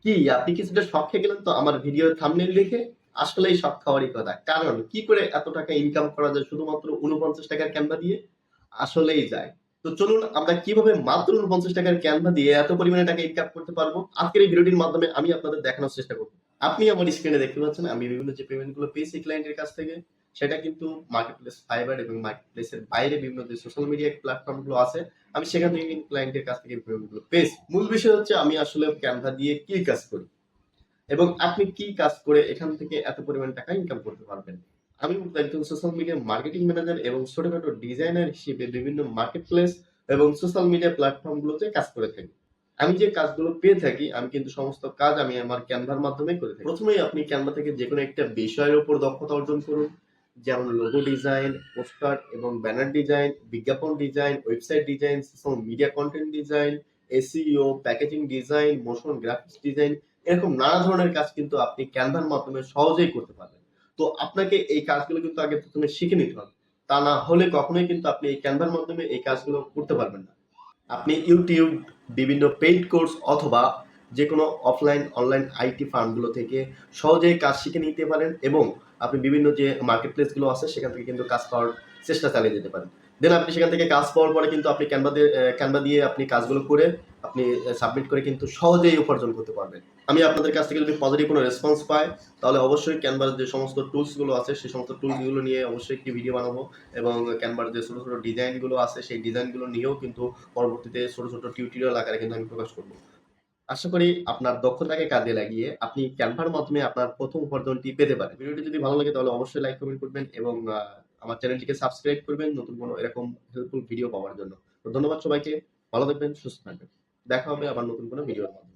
কি আপনি কিছুটা শক খেয়ে গেলেন তো আমার ভিডিও থাম্বনেল দেখে? আসলেই শক খাওয়ারই কথা। কারণ কি করে এত টাকা ইনকাম করা যায় শুধুমাত্র ৪৯ টাকার ক্যানভা দিয়ে? আসলেই যায়। তো চলুন আমরা কিভাবে মাত্র ৪৯ টাকার ক্যানভা দিয়ে এত পরিমাণে টাকা ইনকাম করতে পারবো আজকের এই ভিডিওটির মাধ্যমে আমি আপনাদের দেখানোর চেষ্টা করব। আপনি আমার স্ক্রিনে দেখতে পাচ্ছেন আমি বিভিন্ন যে পেমেন্ট গুলো পেয়েছি ক্লায়েন্টের কাছ থেকে সেটা কিন্তু মার্কেটপ্লেস ফাইবার এবং মার্কেটপ্লেসের বাইরে বিভিন্ন যে সোশ্যাল মিডিয়া প্ল্যাটফর্ম গুলো আছে আমি সেখান থেকে কিন্তু ক্লায়েন্টের কাছ থেকে পেমেন্ট গুলো পেয়েছি। মূল বিষয় হচ্ছে আমি আসলে ক্যানভা দিয়ে কি কাজ করি এবং আপনি কি কাজ করে এখান থেকে এত পরিমাণ টাকা ইনকাম করতে পারবেন। আমি একজন সোশ্যাল মিডিয়া মার্কেটিং ম্যানেজার এবং ছোটখাটো ডিজাইনার হিসেবে বিভিন্ন মার্কেট প্লেস এবং সোশ্যাল মিডিয়া প্ল্যাটফর্ম গুলোতে কাজ করে থাকি। আমি যে কাজগুলো পেয়ে থাকি আমি কিন্তু সমস্ত কাজ আমি আমার ক্যানভার মাধ্যমে করে থাকি। প্রথমেই আপনি ক্যানভা থেকে যে কোনো একটা বিষয়ের উপর দক্ষতা অর্জন করুন, যেমন লোগো ডিজাইন, পোস্টার এবং ব্যানার ডিজাইন, বিজ্ঞাপন design, website design, social media content design, SEO, packaging design, motion graphics design, এরকম নানা ধরনের কাজ কিন্তু আপনি ক্যানভার মাধ্যমে সহজেই করতে পারবেন। তো আপনাকে এই কাজগুলো কিন্তু আগে প্রথমে শিখে নিতে হবে। তা না হলে কখনোই কিন্তু আপনি এই ক্যানভার মাধ্যমে এই কাজগুলো করতে পারবেন না। আপনি ইউটিউব, বিভিন্ন পেইড কোর্স অথবা যে কোনো অফলাইন অনলাইন আইটি ফার্মগুলো থেকে সহজেই কাজ শিখে নিতে পারেন এবং আপনি বিভিন্ন যে মার্কেট প্লেসগুলো আছে সেখান থেকে কিন্তু কাজ পাওয়ার চেষ্টা চালিয়ে যেতে পারেন। দেন আপনি সেখান থেকে কাজ পাওয়ার পরে কিন্তু আপনি ক্যানভা দিয়ে আপনি কাজগুলো করে আপনি সাবমিট করে কিন্তু সহজেই উপার্জন করতে পারবেন। আমি আপনাদের কাছ থেকে যদি পজিটিভ কোনো রেসপন্স পাই তাহলে অবশ্যই ক্যানভার যে সমস্ত টুলসগুলো আছে সেই সমস্ত টুলসগুলো নিয়ে অবশ্যই একটি ভিডিও বানাবো এবং ক্যানভার যে ছোটো ছোটো ডিজাইনগুলো আছে সেই ডিজাইনগুলো নিয়েও কিন্তু পরবর্তীতে ছোট ছোট টিউটোরিয়াল আকারে কিন্তু আমি প্রকাশ করব। আশা করি আপনার দক্ষতাকে কাজে লাগিয়ে আপনি ক্যানভার মাধ্যমে আপনার প্রথম উপার্জনটি পেতে পারেন। ভিডিওটি যদি ভালো লাগে তাহলে অবশ্যই লাইক কমেন্ট করবেন এবং আমার চ্যানেলটিকে সাবস্ক্রাইব করবেন নতুন কোনো এরকম হেল্পফুল ভিডিও পাওয়ার জন্য। তো ধন্যবাদ সবাইকে, ভালো থাকবেন, সুস্থ থাকবেন। দেখা হবে আবার নতুন কোনো ভিডিওর মাধ্যমে।